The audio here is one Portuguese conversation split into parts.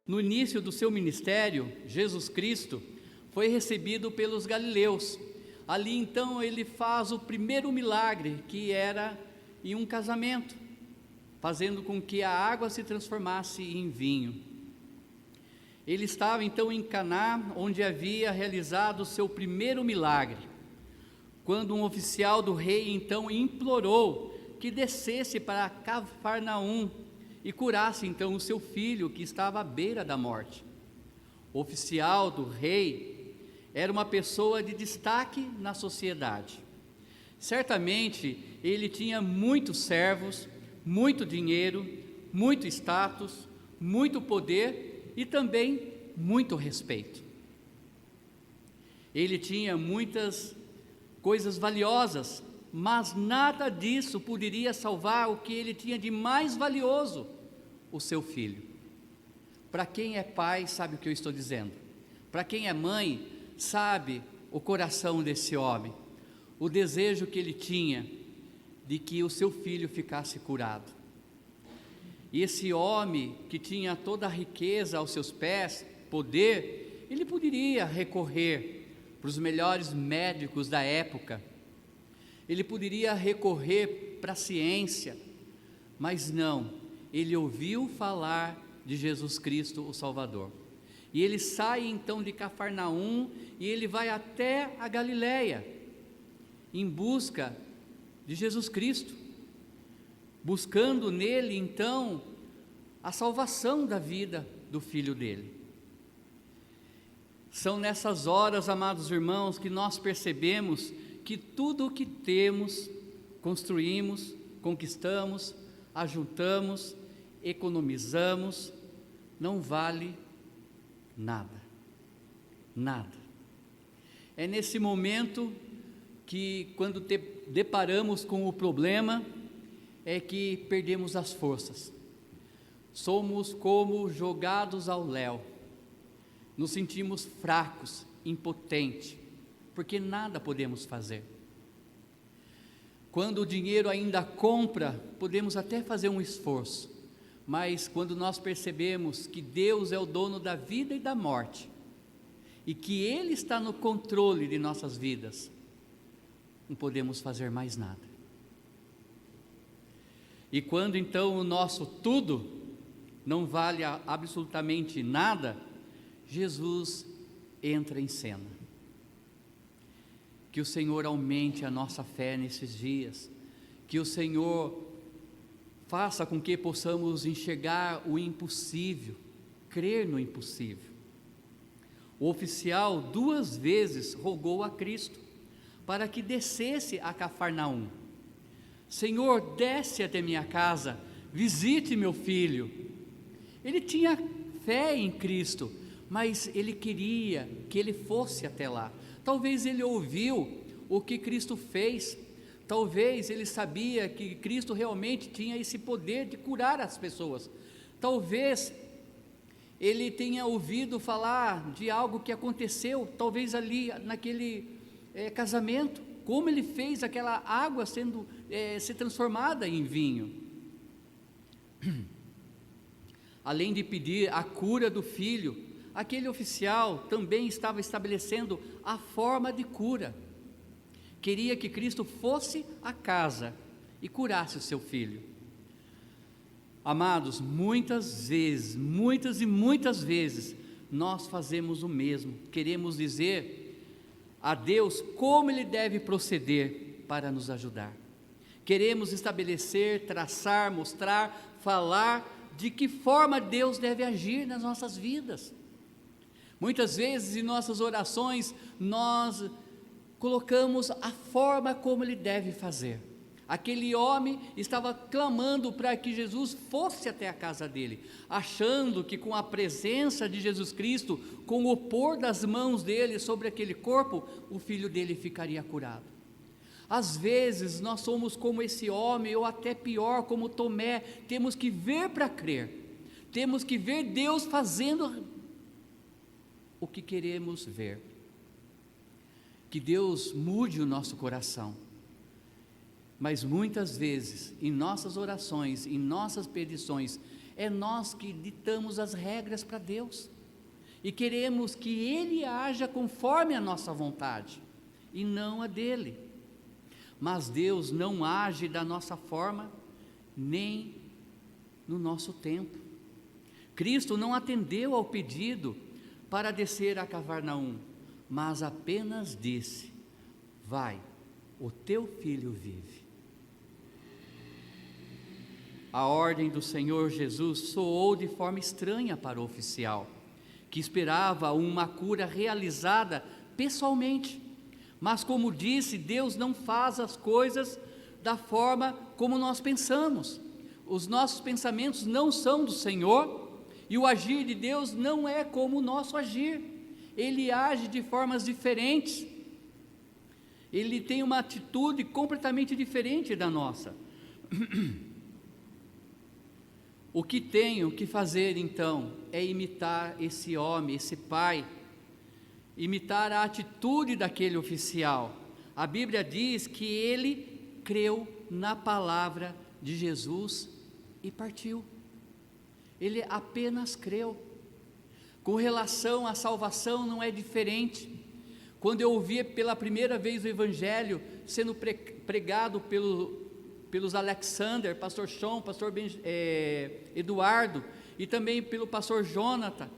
No início do seu ministério, Jesus Cristo foi recebido pelos galileus. Ali então ele faz o primeiro milagre, que era em um casamento, fazendo com que a água se transformasse em vinho. Ele estava então em Caná, onde havia realizado o seu primeiro milagre, quando um oficial do rei então implorou que descesse para Cafarnaum e curasse então o seu filho, que estava à beira da morte. O oficial do rei era uma pessoa de destaque na sociedade. Certamente ele tinha muitos servos, muito dinheiro, muito status, muito poder e também muito respeito. Ele tinha muitas coisas valiosas, mas nada disso poderia salvar o que ele tinha de mais valioso: o seu filho. Para quem é pai, sabe o que eu estou dizendo. Para quem é mãe, sabe o coração desse homem, o desejo que ele tinha de que o seu filho ficasse curado. E esse homem que tinha toda a riqueza aos seus pés, poder, ele poderia recorrer para os melhores médicos da época, ele poderia recorrer para a ciência, mas não, ele ouviu falar de Jesus Cristo, o Salvador. E ele sai então de Cafarnaum e ele vai até a Galileia, em busca de Jesus Cristo, buscando nele então a salvação da vida do filho dele. São nessas horas, amados irmãos, que nós percebemos que tudo o que temos, construímos, conquistamos, ajuntamos, economizamos, não vale nada, nada. É nesse momento que, quando deparamos com o problema, é que perdemos as forças, somos como jogados ao léu, nos sentimos fracos, impotentes, porque nada podemos fazer. Quando o dinheiro ainda compra, podemos até fazer um esforço, mas quando nós percebemos que Deus é o dono da vida e da morte, e que Ele está no controle de nossas vidas, não podemos fazer mais nada. E quando então o nosso tudo não vale absolutamente nada, Jesus entra em cena. Que o Senhor aumente a nossa fé nesses dias, que o Senhor faça com que possamos enxergar o impossível, crer no impossível. O oficial 2 vezes rogou a Cristo para que descesse a Cafarnaum. Senhor, desce até minha casa, visite meu filho. Ele tinha fé em Cristo, mas ele queria que ele fosse até lá. Talvez ele ouviu o que Cristo fez, talvez ele sabia que Cristo realmente tinha esse poder de curar as pessoas, talvez ele tenha ouvido falar de algo que aconteceu, talvez ali naquele casamento, como ele fez aquela água ser transformada em vinho. Além de pedir a cura do filho, aquele oficial também estava estabelecendo a forma de cura. Queria que Cristo fosse à casa e curasse o seu filho. Amados, muitas e muitas vezes, nós fazemos o mesmo. Queremos dizer a Deus como Ele deve proceder para nos ajudar. Queremos estabelecer, traçar, mostrar, falar de que forma Deus deve agir nas nossas vidas. Muitas vezes em nossas orações nós colocamos a forma como Ele deve fazer. Aquele homem estava clamando para que Jesus fosse até a casa dele, achando que com a presença de Jesus Cristo, com o pôr das mãos dele sobre aquele corpo, o filho dele ficaria curado. Às vezes nós somos como esse homem, ou até pior, como Tomé, temos que ver para crer, temos que ver Deus fazendo o que queremos ver. Que Deus mude o nosso coração, mas muitas vezes em nossas orações, em nossas petições, é nós que ditamos as regras para Deus, e queremos que Ele haja conforme a nossa vontade, e não a dele. Mas Deus não age da nossa forma, nem no nosso tempo. Cristo não atendeu ao pedido para descer a Cafarnaum, mas apenas disse: vai, o teu filho vive. A ordem do Senhor Jesus soou de forma estranha para o oficial, que esperava uma cura realizada pessoalmente. Mas, como disse, Deus não faz as coisas da forma como nós pensamos. Os nossos pensamentos não são do Senhor, e o agir de Deus não é como o nosso agir. Ele age de formas diferentes. Ele tem uma atitude completamente diferente da nossa. O que tenho que fazer então é imitar esse homem, esse pai, imitar a atitude daquele oficial. A Bíblia diz que ele creu na palavra de Jesus e partiu. Ele apenas creu. Com relação à salvação não é diferente. Quando eu ouvi pela primeira vez o Evangelho sendo pregado pelos Alexander, pastor Sean, pastor Eduardo, e também pelo pastor Jonathan,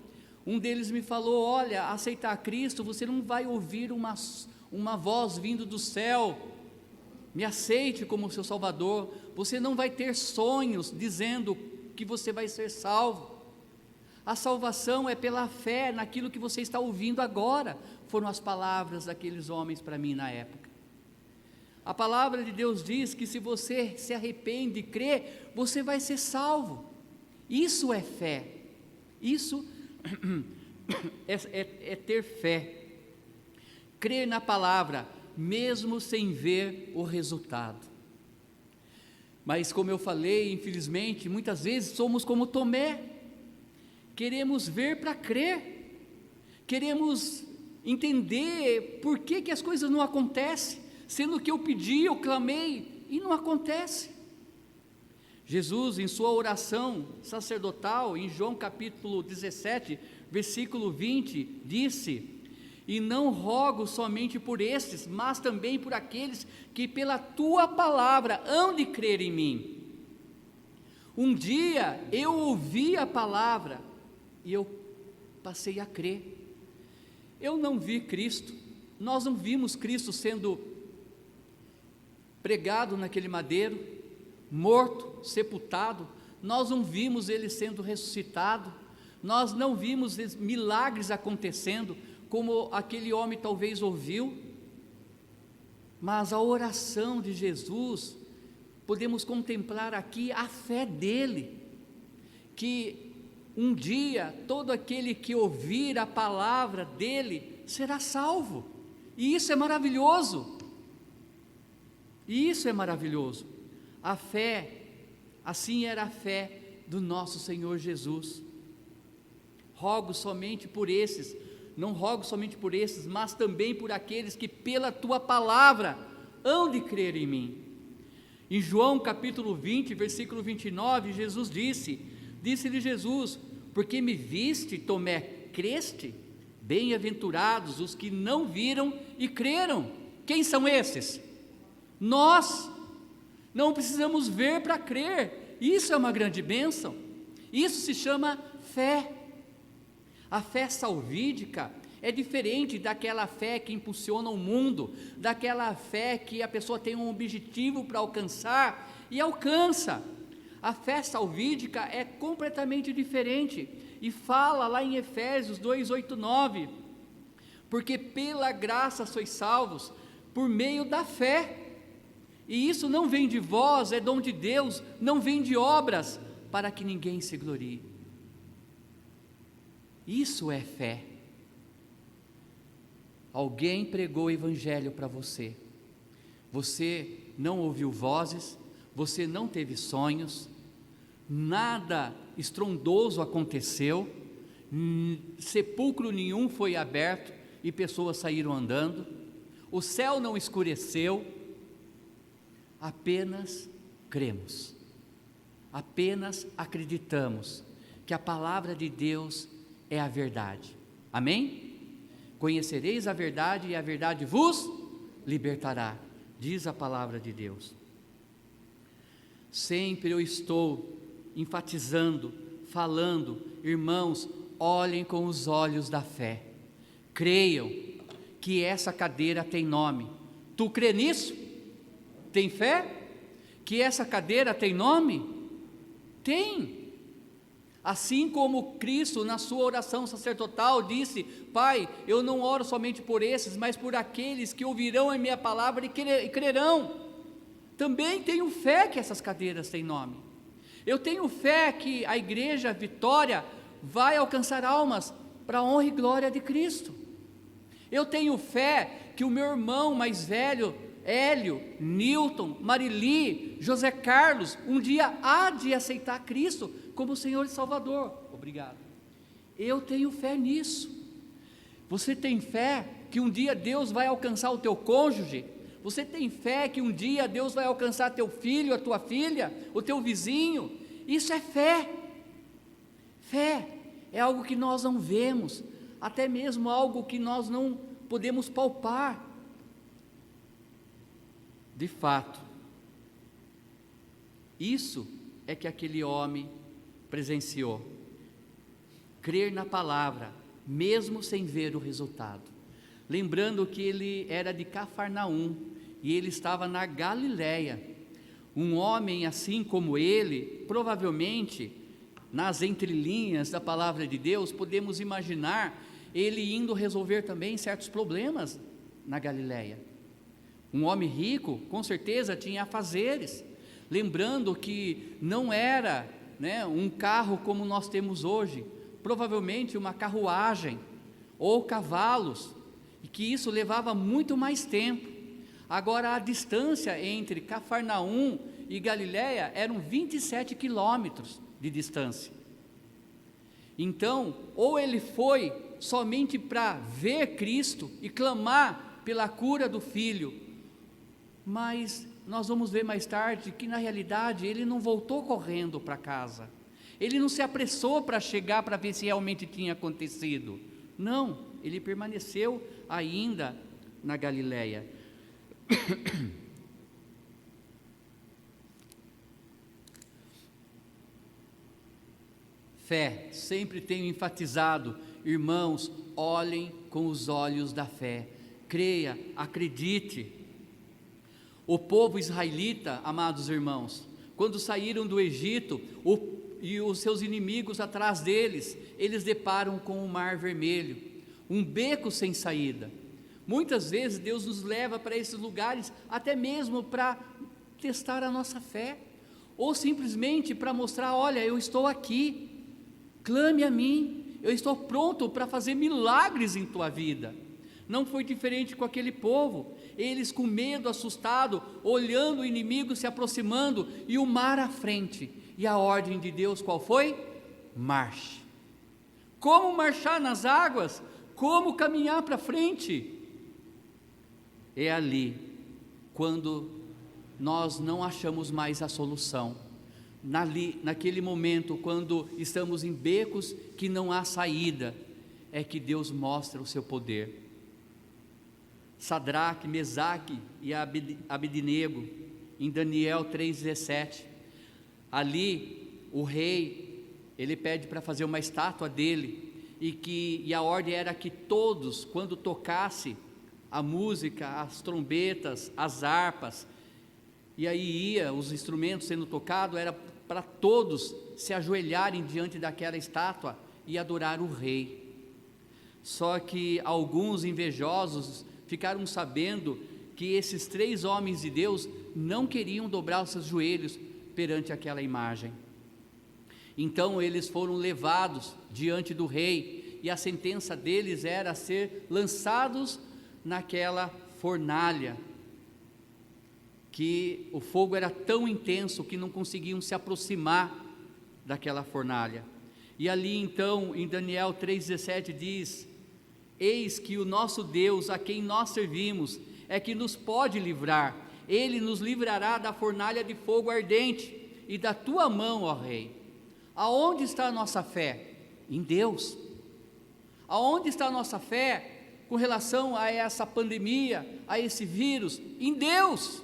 um deles me falou: olha, aceitar Cristo, você não vai ouvir uma voz vindo do céu, me aceite como seu Salvador, você não vai ter sonhos dizendo que você vai ser salvo. A salvação é pela fé naquilo que você está ouvindo agora, foram as palavras daqueles homens para mim na época. A palavra de Deus diz que se você se arrepende e crê, você vai ser salvo. Isso é fé, isso é ter fé, crer na palavra, mesmo sem ver o resultado. Mas como eu falei, infelizmente, muitas vezes somos como Tomé, queremos ver para crer, queremos entender por que as coisas não acontecem, sendo que eu pedi, eu clamei e não acontece. Jesus, em sua oração sacerdotal, em João capítulo 17, versículo 20, disse: e não rogo somente por estes, mas também por aqueles que pela tua palavra hão de crer em mim. Um dia eu ouvi a palavra e eu passei a crer. Eu não vi Cristo, nós não vimos Cristo sendo pregado naquele madeiro, morto, sepultado, nós não vimos ele sendo ressuscitado, nós não vimos milagres acontecendo, como aquele homem talvez ouviu, mas a oração de Jesus, podemos contemplar aqui a fé dele, que um dia todo aquele que ouvir a palavra dele será salvo, e isso é maravilhoso. E isso é maravilhoso. A fé, assim era a fé do nosso Senhor Jesus. Rogo somente por esses, não rogo somente por esses, mas também por aqueles que pela tua palavra hão de crer em mim. Em João capítulo 20, versículo 29, Jesus disse-lhe Jesus: porque me viste, Tomé, creste? Bem-aventurados os que não viram e creram. Quem são esses? Nós não precisamos ver para crer. Isso é uma grande bênção. Isso se chama fé. A fé salvídica é diferente daquela fé que impulsiona o mundo, daquela fé que a pessoa tem um objetivo para alcançar e alcança. A fé salvídica é completamente diferente e fala lá em Efésios 2, 8, 9: porque pela graça sois salvos por meio da fé. E isso não vem de vós, é dom de Deus, não vem de obras, para que ninguém se glorie. Isso é fé. Alguém pregou o Evangelho para você, você não ouviu vozes, você não teve sonhos, nada estrondoso aconteceu, sepulcro nenhum foi aberto e pessoas saíram andando, o céu não escureceu, apenas cremos. apenas acreditamos que a palavra de Deus é a verdade. Amém? Conhecereis a verdade e a verdade vos libertará, diz a palavra de Deus. Sempre eu estou enfatizando, falando, irmãos, olhem com os olhos da fé, creiam que essa cadeira tem nome. Tu crê nisso? Tem fé? Que essa cadeira tem nome? Tem. Assim como Cristo, na sua oração sacerdotal, disse: Pai, eu não oro somente por esses, mas por aqueles que ouvirão a minha palavra e crerão. Também tenho fé que essas cadeiras têm nome. Eu tenho fé que a igreja Vitória vai alcançar almas para a honra e glória de Cristo. Eu tenho fé que o meu irmão mais velho, Hélio, Newton, Marili, José Carlos, um dia há de aceitar Cristo como Senhor e Salvador. Obrigado. Eu tenho fé nisso. Você tem fé que um dia Deus vai alcançar o teu cônjuge? Você tem fé que um dia Deus vai alcançar teu filho, a tua filha, o teu vizinho? Isso é fé. Fé é algo que nós não vemos, até mesmo algo que nós não podemos palpar. De fato, isso é que aquele homem presenciou. Crer na palavra, mesmo sem ver o resultado. Lembrando que ele era de Cafarnaum e ele estava na Galileia. Um homem assim como ele, provavelmente, nas entrelinhas da palavra de Deus, podemos imaginar ele indo resolver também certos problemas na Galileia. Um homem rico, com certeza, tinha afazeres. Lembrando que não era, um carro como nós temos hoje, provavelmente uma carruagem ou cavalos, e que isso levava muito mais tempo. Agora, a distância entre Cafarnaum e Galileia eram 27 quilômetros de distância. Então, ou ele foi somente para ver Cristo e clamar pela cura do filho, mas nós vamos ver mais tarde que na realidade ele não voltou correndo para casa, ele não se apressou para chegar para ver se realmente tinha acontecido. Não, ele permaneceu ainda na Galileia. Fé, sempre tenho enfatizado, irmãos, olhem com os olhos da fé, creia, acredite. O povo israelita, amados irmãos, quando saíram do Egito e os seus inimigos atrás deles, eles deparam com o Mar Vermelho, um beco sem saída. Muitas vezes Deus nos leva para esses lugares até mesmo para testar a nossa fé, ou simplesmente para mostrar: olha, eu estou aqui, clame a mim, eu estou pronto para fazer milagres em tua vida. Não foi diferente com aquele povo. Eles com medo, assustado, olhando o inimigo se aproximando e o mar à frente. E a ordem de Deus qual foi? Marche. Como marchar nas águas? Como caminhar para frente? É ali quando nós não achamos mais a solução. Naquele momento, quando estamos em becos que não há saída, é que Deus mostra o seu poder. Sadraque, Mesaque e Abednego, em Daniel 3,17, ali o rei, ele pede para fazer uma estátua dele, e a ordem era que todos, quando tocasse a música, as trombetas, as harpas, e aí ia os instrumentos sendo tocados, era para todos se ajoelharem diante daquela estátua e adorar o rei. Só que alguns invejosos ficaram sabendo que esses 3 homens de Deus não queriam dobrar os seus joelhos perante aquela imagem. Então eles foram levados diante do rei, e a sentença deles era ser lançados naquela fornalha, que o fogo era tão intenso que não conseguiam se aproximar daquela fornalha. E ali então, em Daniel 3,17 diz: eis que o nosso Deus, a quem nós servimos, é que nos pode livrar. Ele nos livrará da fornalha de fogo ardente, e da tua mão, ó Rei. Aonde está a nossa fé? Em Deus. Aonde está a nossa fé com relação a essa pandemia, a esse vírus? Em Deus.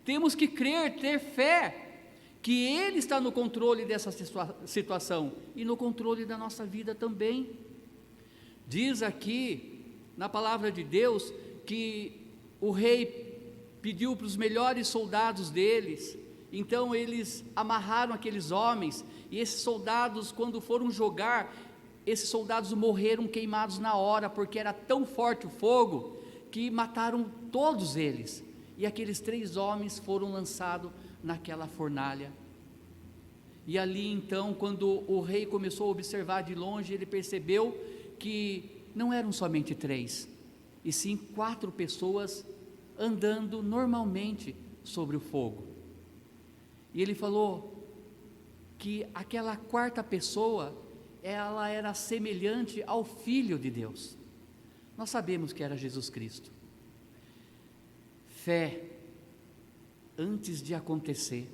Temos que crer, ter fé, que Ele está no controle dessa situação e no controle da nossa vida também. Diz aqui na palavra de Deus que o rei pediu para os melhores soldados deles, então eles amarraram aqueles homens, e esses soldados, quando foram jogar, esses soldados morreram queimados na hora, porque era tão forte o fogo, que mataram todos eles, e aqueles 3 homens foram lançados naquela fornalha. E ali então, quando o rei começou a observar de longe, ele percebeu que não eram somente 3, e sim 4 pessoas andando normalmente sobre o fogo. E ele falou que aquela 4ª pessoa, ela era semelhante ao Filho de Deus. Nós sabemos que era Jesus Cristo. Fé, antes de acontecer,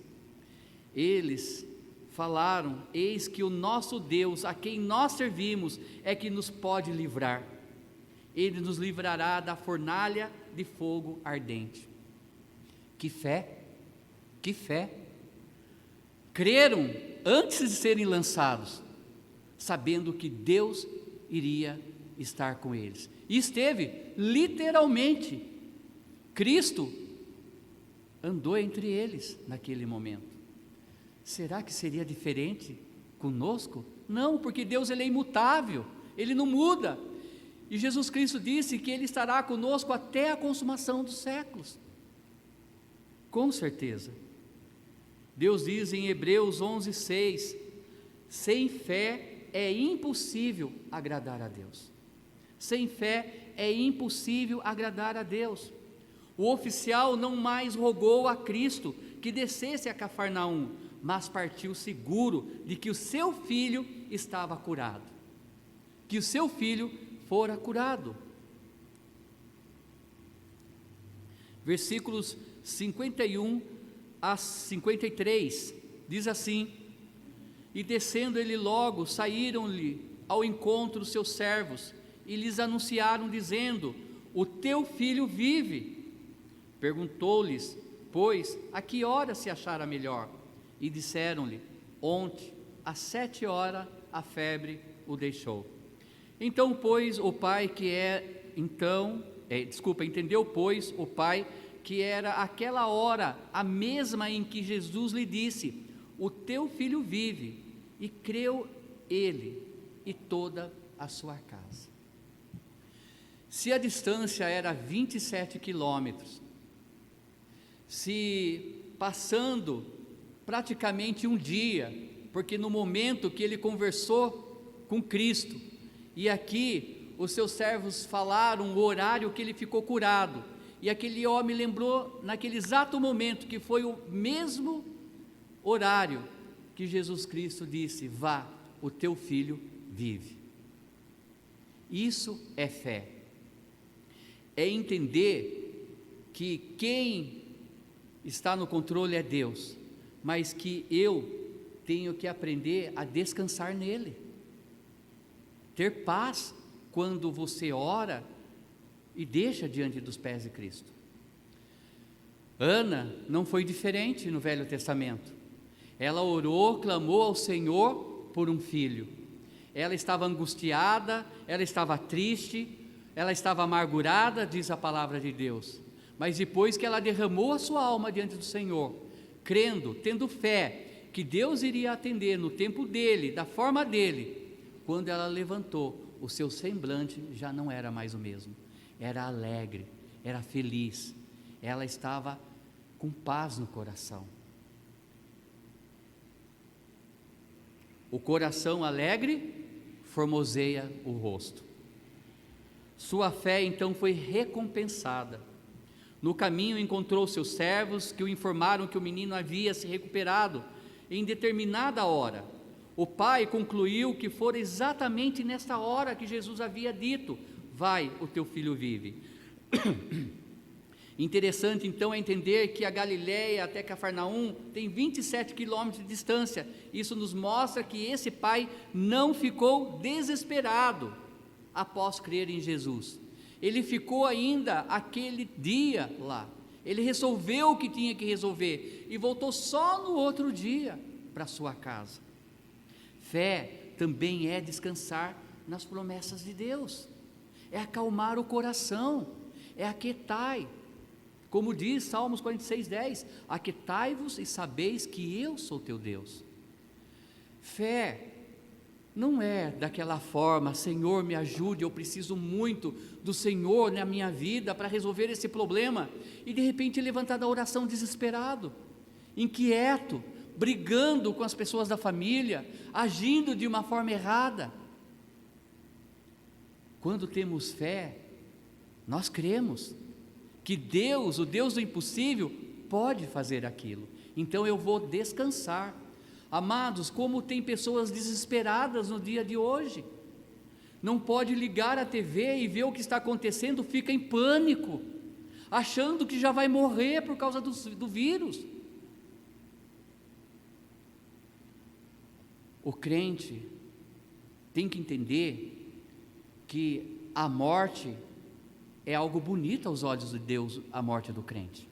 eles falaram: eis que o nosso Deus, a quem nós servimos, é que nos pode livrar. Ele nos livrará da fornalha de fogo ardente. Que fé, que fé! Creram antes de serem lançados, sabendo que Deus iria estar com eles. E esteve, literalmente. Cristo andou entre eles naquele momento. Será que seria diferente conosco? Não, porque Deus, Ele é imutável, Ele não muda. E Jesus Cristo disse que Ele estará conosco até a consumação dos séculos. Com certeza. Deus diz em Hebreus 11:6, sem fé é impossível agradar a Deus. Sem fé é impossível agradar a Deus. O oficial não mais rogou a Cristo que descesse a Cafarnaum, mas partiu seguro de que o seu filho estava curado, que o seu filho fora curado. Versículos 51 a 53, diz assim: e descendo ele logo, saíram-lhe ao encontro os seus servos, e lhes anunciaram, dizendo: o teu filho vive. Perguntou-lhes, pois, a que hora se achara melhor? E disseram-lhe: ontem, às 7 horas, a febre o deixou. Então, pois, o pai que entendeu, pois, o pai que era aquela hora a mesma em que Jesus lhe disse: o teu filho vive, e creu ele e toda a sua casa. Se a distância era 27 quilômetros, se passando praticamente um dia, porque no momento que ele conversou com Cristo, e aqui os seus servos falaram o horário que ele ficou curado, e aquele homem lembrou naquele exato momento que foi o mesmo horário que Jesus Cristo disse: vá, o teu filho vive. Isso é fé, é entender que quem está no controle é Deus, mas que eu tenho que aprender a descansar nele, ter paz quando você ora e deixa diante dos pés de Cristo. Ana não foi diferente no Velho Testamento. Ela orou, clamou ao Senhor por um filho. Ela estava angustiada, ela estava triste, ela estava amargurada, diz a palavra de Deus. Mas depois que ela derramou a sua alma diante do Senhor, crendo, tendo fé que Deus iria atender no tempo dele, da forma dele, quando ela levantou, o seu semblante já não era mais o mesmo. Era alegre, era feliz, ela estava com paz no coração. O coração alegre formoseia o rosto. Sua fé então foi recompensada. No caminho encontrou seus servos, que o informaram que o menino havia se recuperado em determinada hora. O pai concluiu que fora exatamente nesta hora que Jesus havia dito: vai, o teu filho vive. Interessante então é entender que a Galileia até Cafarnaum tem 27 quilômetros de distância. Isso nos mostra que esse pai não ficou desesperado após crer em Jesus. Ele ficou ainda aquele dia lá. Ele resolveu o que tinha que resolver e voltou só no outro dia para sua casa. Fé também é descansar nas promessas de Deus, é acalmar o coração, é aquietar. Como diz Salmos 46:10, aquietai-vos e sabeis que eu sou teu Deus. Fé não é daquela forma, Senhor me ajude, eu preciso muito do Senhor na minha vida para resolver esse problema, e de repente levantar da oração desesperado, inquieto, brigando com as pessoas da família, agindo de uma forma errada. Quando temos fé, nós cremos que Deus, o Deus do impossível, pode fazer aquilo, então eu vou descansar. Amados, como tem pessoas desesperadas no dia de hoje, não pode ligar a TV e ver o que está acontecendo, fica em pânico, achando que já vai morrer por causa do vírus. O crente tem que entender que a morte é algo bonito aos olhos de Deus, a morte do crente.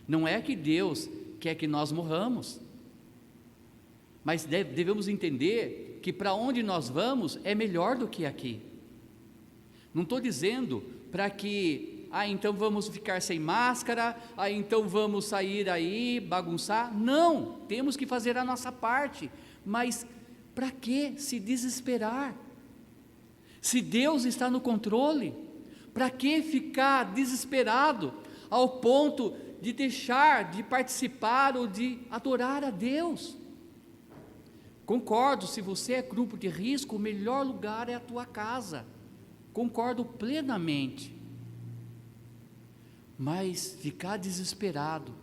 Não é que Deus quer que nós morramos, mas devemos entender que para onde nós vamos é melhor do que aqui. Não estou dizendo para que, então vamos ficar sem máscara, então vamos sair aí, bagunçar. Não, temos que fazer a nossa parte, mas para que se desesperar? Se Deus está no controle, para que ficar desesperado ao ponto de deixar de participar ou de adorar a Deus? Concordo, se você é grupo de risco, o melhor lugar é a tua casa, concordo plenamente, mas ficar desesperado,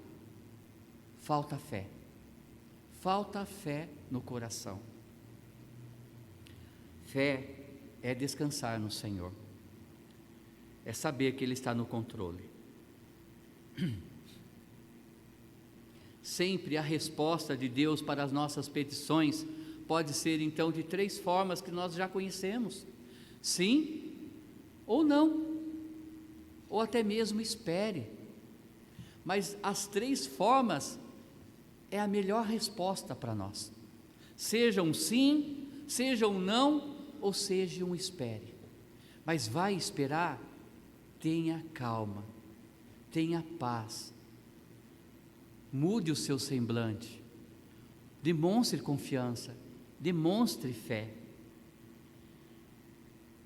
falta fé no coração. Fé é descansar no Senhor, é saber que Ele está no controle. Sempre a resposta de Deus para as nossas petições pode ser então de 3 formas que nós já conhecemos: sim ou não, ou até mesmo espere. Mas as 3 formas é a melhor resposta para nós, seja um sim, seja um não, ou seja um espere. Mas vai esperar, tenha calma, tenha paz, mude o seu semblante, demonstre confiança, demonstre fé.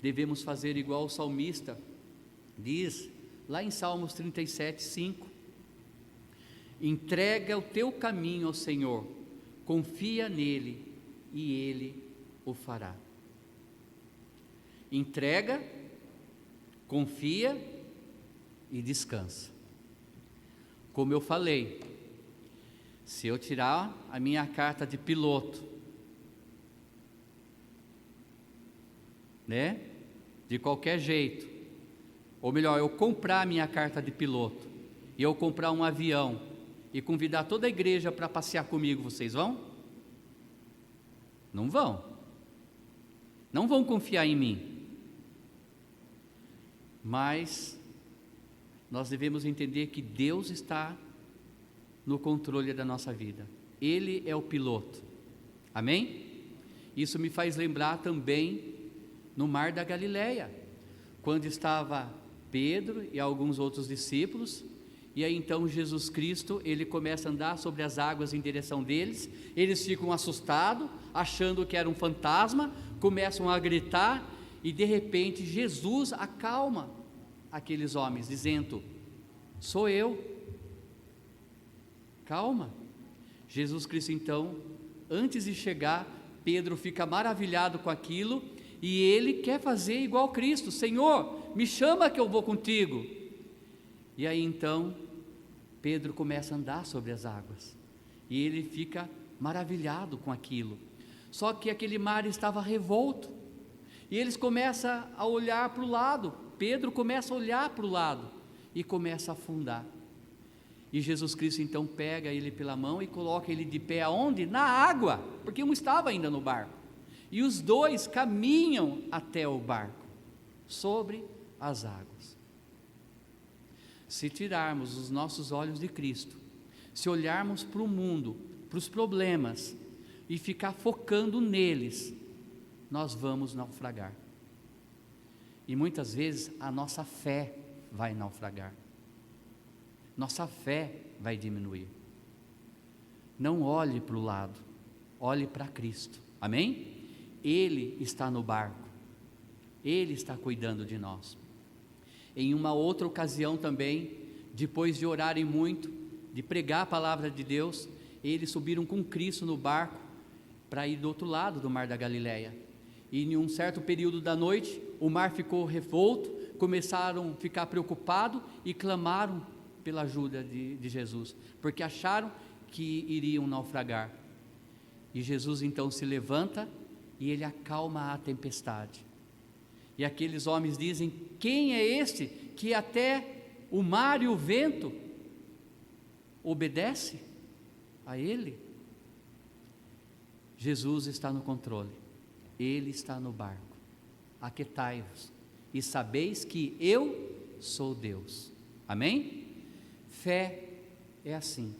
Devemos fazer igual o salmista diz lá em Salmos 37:5: entrega o teu caminho ao Senhor, confia nele e Ele o fará. Entrega, confia e descansa. Como eu falei, se eu tirar a minha carta de piloto, de qualquer jeito, ou melhor, eu comprar a minha carta de piloto, e eu comprar um avião, e convidar toda a igreja para passear comigo, vocês vão? Não vão. Não vão confiar em mim. Mas nós devemos entender que Deus está no controle da nossa vida. Ele é o piloto. Amém? Isso me faz lembrar também no mar da Galileia, quando estava Pedro e alguns outros discípulos, e aí então Jesus Cristo, ele começa a andar sobre as águas em direção deles, eles ficam assustados, achando que era um fantasma, começam a gritar, e de repente Jesus acalma aqueles homens, dizendo: sou eu, calma. Jesus Cristo então, antes de chegar, Pedro fica maravilhado com aquilo, e ele quer fazer igual Cristo: Senhor, me chama que eu vou contigo. E aí então, Pedro começa a andar sobre as águas, e ele fica maravilhado com aquilo, só que aquele mar estava revolto, e eles começam a olhar para o lado, Pedro começa a olhar para o lado, e começa a afundar, E Jesus Cristo então pega ele pela mão e coloca ele de pé aonde? Na água, porque um estava ainda no barco. E os dois caminham até o barco, sobre as águas. Se tirarmos os nossos olhos de Cristo, se olharmos para o mundo, para os problemas, e ficar focando neles, nós vamos naufragar. E muitas vezes a nossa fé vai naufragar. Nossa fé vai diminuir. Não olhe para o lado, olhe para Cristo, amém? Ele está no barco, Ele está cuidando de nós. Em uma outra ocasião também, depois de orarem muito, de pregar a palavra de Deus, eles subiram com Cristo no barco, para ir do outro lado do mar da Galileia, e em um certo período da noite, o mar ficou revolto, começaram a ficar preocupados e clamaram pela ajuda de Jesus, porque acharam que iriam naufragar. E Jesus então se levanta e ele acalma a tempestade. E aqueles homens dizem: quem é este que até o mar e o vento obedece a ele? Jesus está no controle, ele está no barco. Aquietai-vos e sabeis que eu sou Deus. Amém? Fé é assim,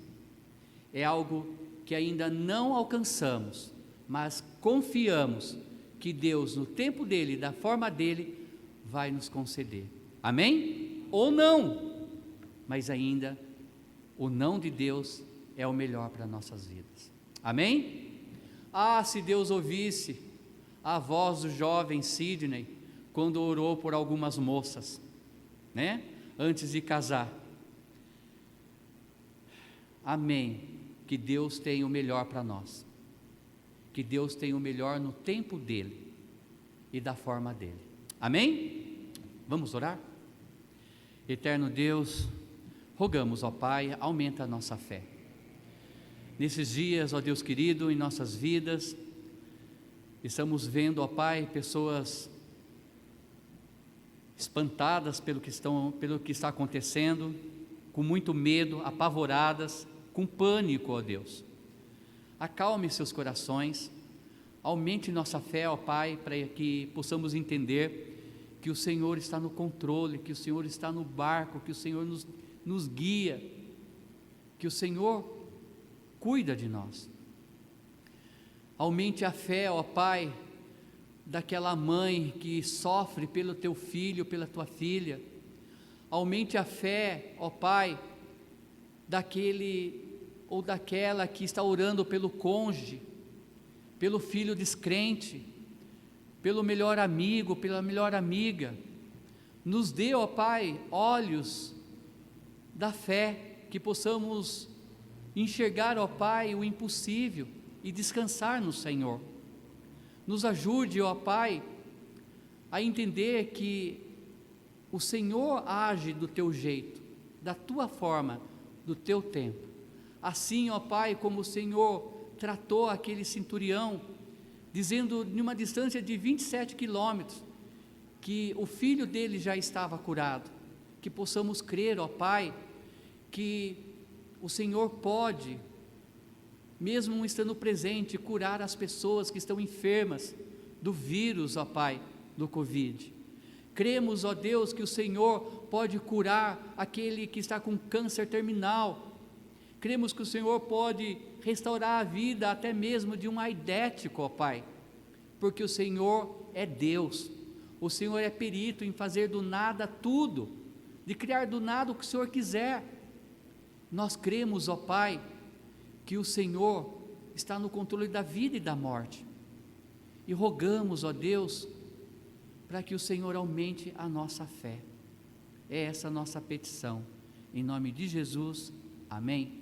é algo que ainda não alcançamos, mas confiamos que Deus, no tempo dele, da forma dele, vai nos conceder. Amém? Ou não, mas ainda o não de Deus é o melhor para nossas vidas. Amém? Ah, se Deus ouvisse a voz do jovem Sidney quando orou por algumas moças, né? Antes de casar. Amém. Que Deus tem o melhor para nós. Que Deus tem o melhor no tempo dele e da forma dele. Amém? Vamos orar? Eterno Deus, rogamos, ó Pai, aumenta a nossa fé. Nesses dias, ó Deus querido, em nossas vidas, estamos vendo, ó Pai, pessoas espantadas pelo que está acontecendo, com muito medo, apavoradas, com pânico, ó Deus. Acalme seus corações, aumente nossa fé, ó Pai, para que possamos entender que o Senhor está no controle, que o Senhor está no barco, que o Senhor nos guia, que o Senhor cuida de nós. Aumente a fé, ó Pai, daquela mãe que sofre pelo teu filho, pela tua filha. Aumente a fé, ó Pai, daquele ou daquela que está orando pelo cônjuge, pelo filho descrente, pelo melhor amigo, pela melhor amiga. Nos dê, ó Pai, olhos da fé, que possamos enxergar, ó Pai, o impossível e descansar no Senhor. Nos ajude, ó Pai, a entender que o Senhor age do teu jeito, da tua forma, do teu tempo. Assim, ó Pai, como o Senhor tratou aquele centurião, dizendo em uma distância de 27 quilômetros, que o filho dele já estava curado, que possamos crer, ó Pai, que o Senhor pode, mesmo estando presente, curar as pessoas que estão enfermas do vírus, ó Pai, do Covid. Cremos, ó Deus, que o Senhor pode curar aquele que está com câncer terminal. Cremos que o Senhor pode restaurar a vida até mesmo de um aidético, ó Pai, porque o Senhor é Deus, o Senhor é perito em fazer do nada tudo, de criar do nada o que o Senhor quiser. Nós cremos, ó Pai, que o Senhor está no controle da vida e da morte, e rogamos, ó Deus, para que o Senhor aumente a nossa fé. É essa a nossa petição, em nome de Jesus, amém.